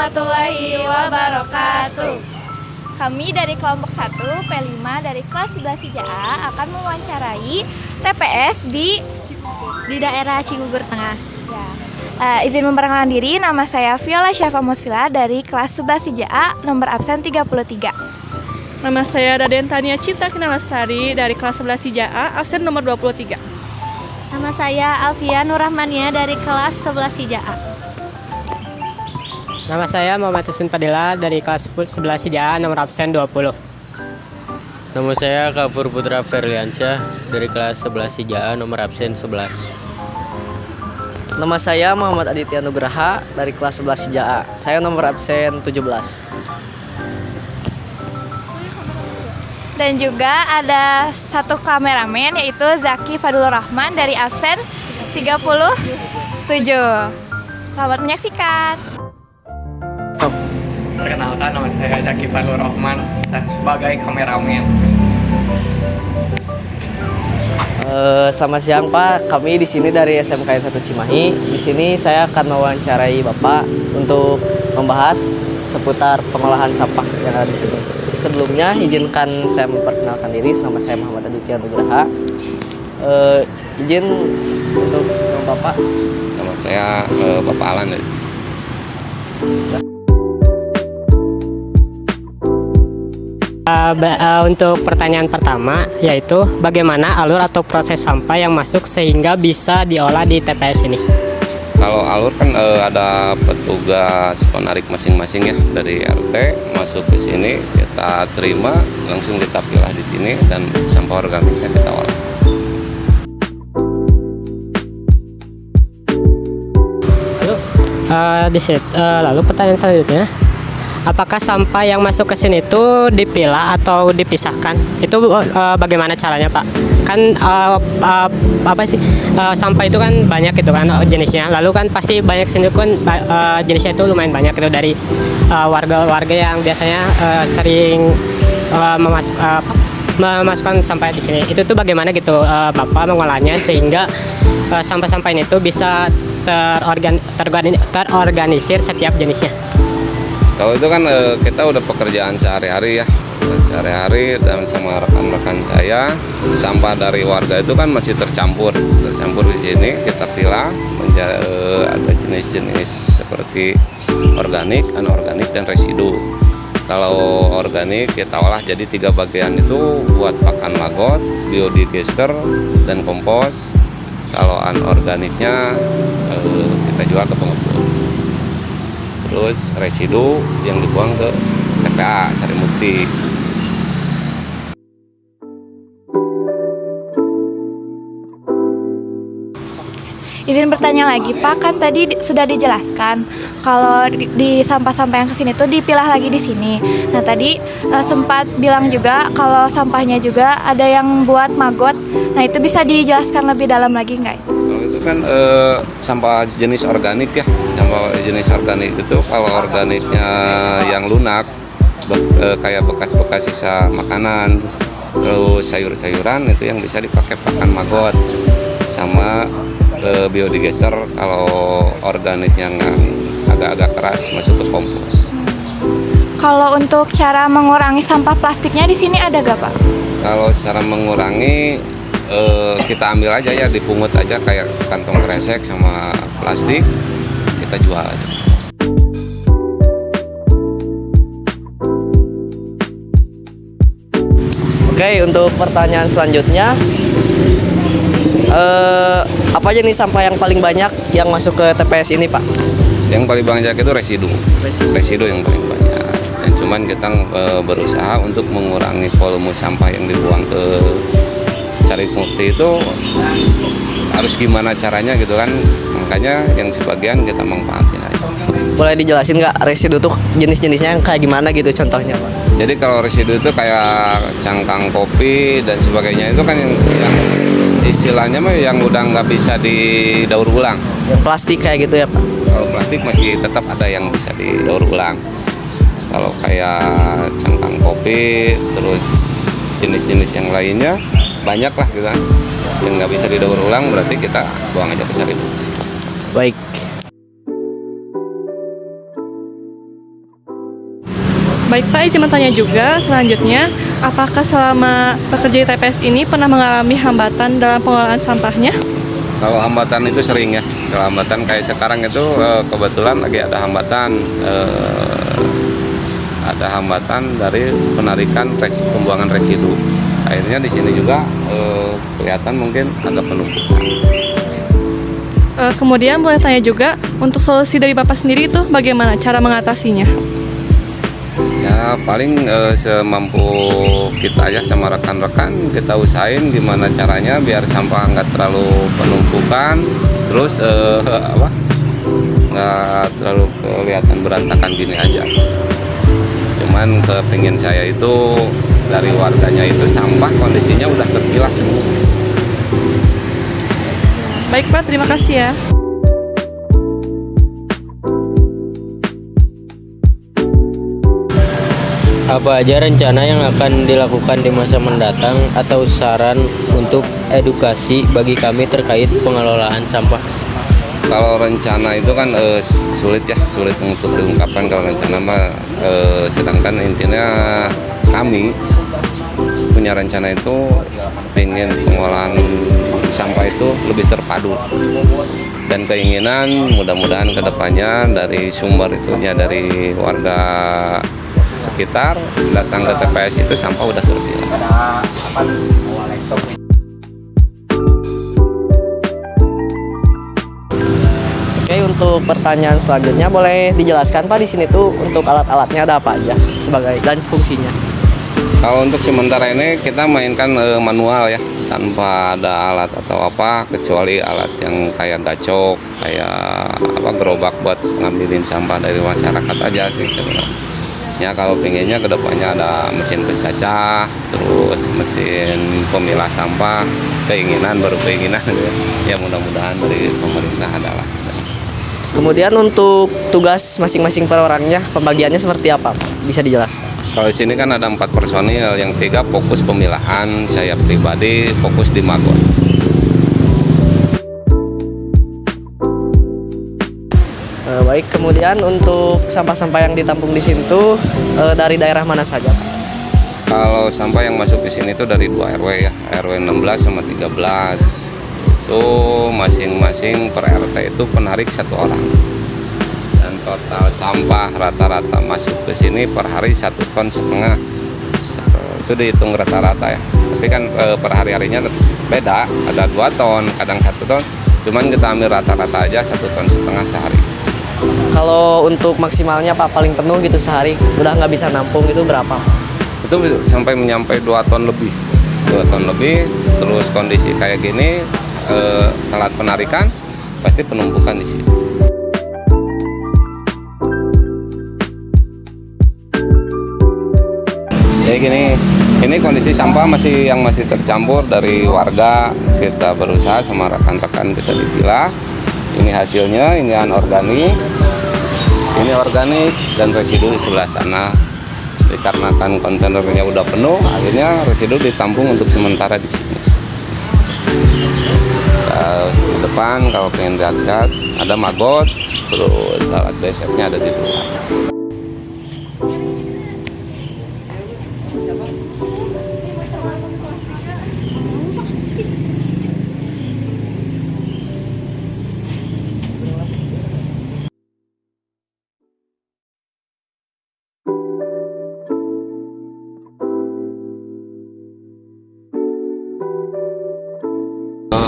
warahmatullahi wabarakatuh. Kami dari kelompok 1 P5 dari kelas 11 CJA akan mewawancarai TPS di daerah Cigugur Tengah. Izin memperkenalkan diri, nama saya Viola Syafa Musfila dari kelas 11 CJA, nomor absen 33. Nama saya Raden Tania Cinta Kinalastari dari kelas 11 CJA, absen nomor 23. Nama saya Alfia Nurrahmania dari kelas 11 CJA. Nama saya Muhammad Husin Padilla dari kelas 11 CJA, nomor absen 20. Nama saya Kafur Putra Ferliansyah dari kelas 11 CJA, nomor absen 11. Nama saya Muhammad Aditya Nugraha dari kelas 11 CJA. Saya nomor absen 17. Dan juga ada satu kameramen yaitu Zaki Fadlur Rahman dari absen 37. Selamat menyaksikan. Perkenalkan, nama saya Zaki Fadlur Rahman, saya sebagai kameramen. Selamat siang Pak, kami di sini dari SMK 1 Cimahi. Di sini saya akan mewawancarai Bapak untuk membahas seputar pengolahan sampah yang ada di sini. Sebelumnya izinkan saya memperkenalkan diri, nama saya Muhammad Aditya Nugraha. Izin untuk Bapak. Nama saya Bapak Alan. Untuk pertanyaan pertama, yaitu bagaimana alur atau proses sampah yang masuk sehingga bisa diolah di TPS ini? Kalau alur kan ada petugas penarik masing-masing ya, dari RT masuk ke sini, kita terima, langsung kita pilah di sini dan sampah organiknya kita olah. Lalu pertanyaan selanjutnya, apakah sampah yang masuk ke sini itu dipilah atau dipisahkan? Itu bagaimana caranya, Pak? Kan sampah itu kan banyak gitu kan jenisnya. Lalu kan pasti banyak sini kan jenisnya itu lumayan banyak itu dari warga-warga yang biasanya sering memasukkan sampah di sini. Itu tuh bagaimana gitu Bapak mengolahnya sehingga sampah-sampah ini tuh bisa terorganisir setiap jenisnya? Kalau itu kan kita udah pekerjaan sehari-hari ya, dan sama rekan-rekan saya, sampah dari warga itu kan masih tercampur di sini, kita pilah menjadi ada jenis-jenis seperti organik, anorganik, dan residu. Kalau organik kita olah jadi 3 bagian itu buat pakan maggot, biodigester, dan kompos. Kalau anorganiknya kita jual ke pengepul. Terus residu yang dibuang ke TPA Sarimukti. Izin bertanya lagi Pak, kan tadi sudah dijelaskan kalau di sampah-sampah yang kesini tuh dipilah lagi di sini. Nah tadi sempat bilang juga kalau sampahnya juga ada yang buat maggot. Nah itu bisa dijelaskan lebih dalam lagi nggak? Kalau itu kan sampah jenis organik ya. Sampah jenis organik itu kalau organiknya yang lunak, kayak bekas-bekas sisa makanan, terus sayur-sayuran itu yang bisa dipakai pakan maggot, sama biodigester kalau organiknya agak-agak keras masuk ke kompos. Kalau untuk cara mengurangi sampah plastiknya di sini ada gak Pak? Kalau cara mengurangi kita ambil aja ya, dipungut aja kayak kantong kresek sama plastik, kita jual aja. Oke, untuk pertanyaan selanjutnya, apa aja nih sampah yang paling banyak yang masuk ke TPS ini, Pak? Yang paling banyak itu residu yang paling banyak. Dan cuman kita berusaha untuk mengurangi volume sampah yang dibuang ke Sarimukti itu harus gimana caranya gitu kan. Makanya yang sebagian kita manfaatin aja. Boleh dijelasin nggak residu tuh jenis-jenisnya yang kayak gimana gitu contohnya, Pak? Jadi kalau residu itu kayak cangkang kopi dan sebagainya itu kan yang istilahnya mah yang udah nggak bisa didaur ulang. Yang plastik kayak gitu ya, Pak? Kalau plastik masih tetap ada yang bisa didaur ulang. Kalau kayak cangkang kopi, terus jenis-jenis yang lainnya banyak lah gitu kan. Yang nggak bisa didaur ulang berarti kita buang aja ke Sarimukti. Baik. Baik Pak, izin bertanya juga selanjutnya, apakah selama bekerja di TPS ini pernah mengalami hambatan dalam pengelolaan sampahnya? Kalau hambatan itu sering ya. Kalau hambatan kayak sekarang itu kebetulan lagi ada hambatan. Ada hambatan dari penarikan pembuangan residu. Akhirnya di sini juga kelihatan mungkin ada penumpukan. Kemudian boleh tanya juga, untuk solusi dari Bapak sendiri itu bagaimana cara mengatasinya? Ya paling semampu kita aja sama rekan-rekan kita usahain gimana caranya biar sampah nggak terlalu penumpukan, terus nggak terlalu kelihatan berantakan gini aja. Cuman kepingin saya itu dari warganya itu sampah kondisinya udah terpilah semua. Baik Pak, terima kasih ya. Apa aja rencana yang akan dilakukan di masa mendatang atau saran untuk edukasi bagi kami terkait pengelolaan sampah? Kalau rencana itu kan sulit untuk diungkapkan kalau rencana mah, sedangkan intinya kami punya rencana itu ingin pengolahan sampah itu lebih terpadu dan keinginan mudah-mudahan kedepannya dari sumber itunya dari warga sekitar datang ke TPS itu sampah udah terpilah. Oke, untuk pertanyaan selanjutnya boleh dijelaskan Pak di sini tuh untuk alat-alatnya ada apa aja sebagai dan fungsinya? Kalau untuk sementara ini kita mainkan manual ya, tanpa ada alat atau apa kecuali alat yang kayak gacok, kayak gerobak buat ngambilin sampah dari masyarakat aja sih sebenarnya. Ya kalau pengennya kedepannya ada mesin pencacah, terus mesin pemilah sampah, keinginan baru keinginan ya mudah-mudahan dari pemerintah adalah. Kemudian untuk tugas masing-masing per orangnya pembagiannya seperti apa Pak? Bisa dijelaskan? Kalau di sini kan ada 4 personil, yang 3 fokus pemilahan, saya pribadi fokus di magot. Baik, kemudian untuk sampah-sampah yang ditampung di sini tuh dari daerah mana saja Pak? Kalau sampah yang masuk di sini itu dari 2 RW ya, RW 16 sama 13. Itu masing-masing per RT itu penarik 1 orang. Dan total sampah rata-rata masuk ke sini per hari 1,5 ton. Itu dihitung rata-rata ya. Tapi kan per hari-harinya beda, ada 2 ton, kadang 1 ton. Cuman kita ambil rata-rata aja 1,5 ton sehari. Kalau untuk maksimalnya Pak paling penuh gitu sehari udah nggak bisa nampung itu berapa? Itu sampai menyampai 2 ton lebih. 2 ton lebih, terus kondisi kayak gini telat penarikan pasti penumpukan di sini. Jadi gini, ini kondisi sampah masih tercampur dari warga. Kita berusaha sama rekan-rekan kita dipilah. Ini hasilnya, ini anorganik, ini organik dan residu di sebelah sana. Dikarenakan kontainernya udah penuh, akhirnya residu ditampung untuk sementara di sini. Terus di depan kalau pengen lihat ada magot, terus alat besetnya ada di luar.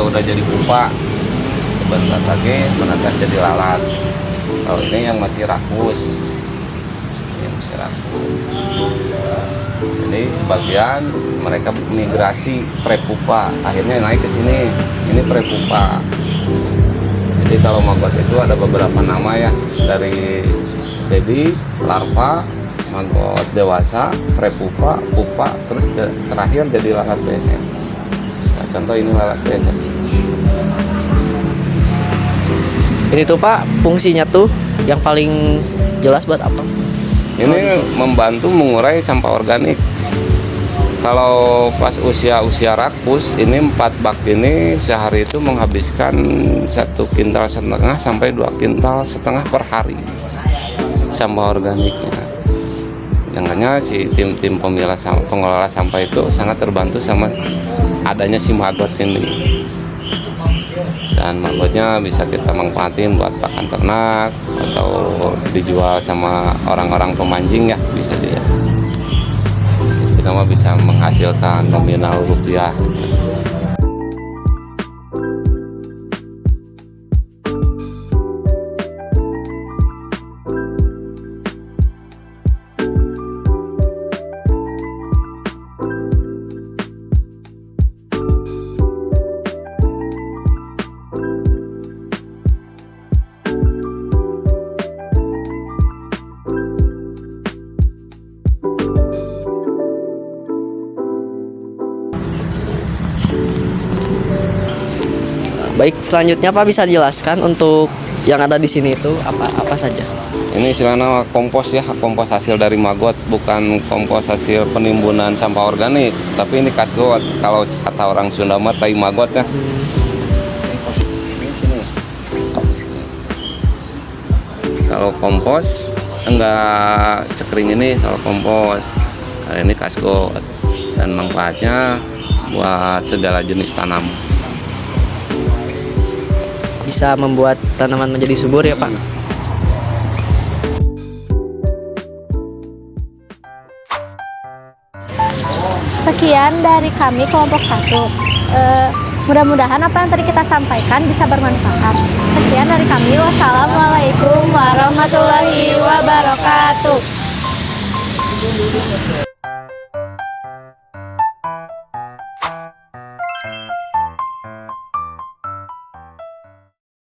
Udah jadi pupa, sebentar lagi menetas jadi lalat. Kalau ini yang masih rakus, jadi sebagian mereka migrasi prepupa, akhirnya naik ke sini. Ini prepupa. Jadi kalau magot itu ada beberapa nama ya, dari baby, larva, magot dewasa, prepupa, pupa, terus terakhir jadi lalat BSM. Nah, contoh ini lalat BSM. Ini tuh Pak fungsinya tuh yang paling jelas buat apa? Ini membantu mengurai sampah organik. Kalau pas usia rakus, ini 4 bak ini sehari itu menghabiskan 1,5 kintal sampai 2,5 kintal per hari sampah organiknya. Makanya si tim-tim pengelola sampah itu sangat terbantu sama adanya si maggot ini. Dan maggotnya bisa kita manfaatin buat pakan ternak atau dijual sama orang-orang pemancing ya, bisa dia. Kita mah bisa menghasilkan nominal rupiah. Baik, selanjutnya Pak bisa dijelaskan untuk yang ada di sini itu apa saja? Ini istilahnya kompos ya, kompos hasil dari maggot, bukan kompos hasil penimbunan sampah organik, tapi ini kasgo, kalau kata orang Sunda mah tai maggot ya. Kalau kompos enggak sekering ini, kalau kompos kali ini kasgo, dan manfaatnya buat segala jenis tanam. Bisa membuat tanaman menjadi subur ya Pak. Sekian dari kami kelompok 1. Mudah-mudahan apa yang tadi kita sampaikan bisa bermanfaat. Sekian dari kami. Wassalamualaikum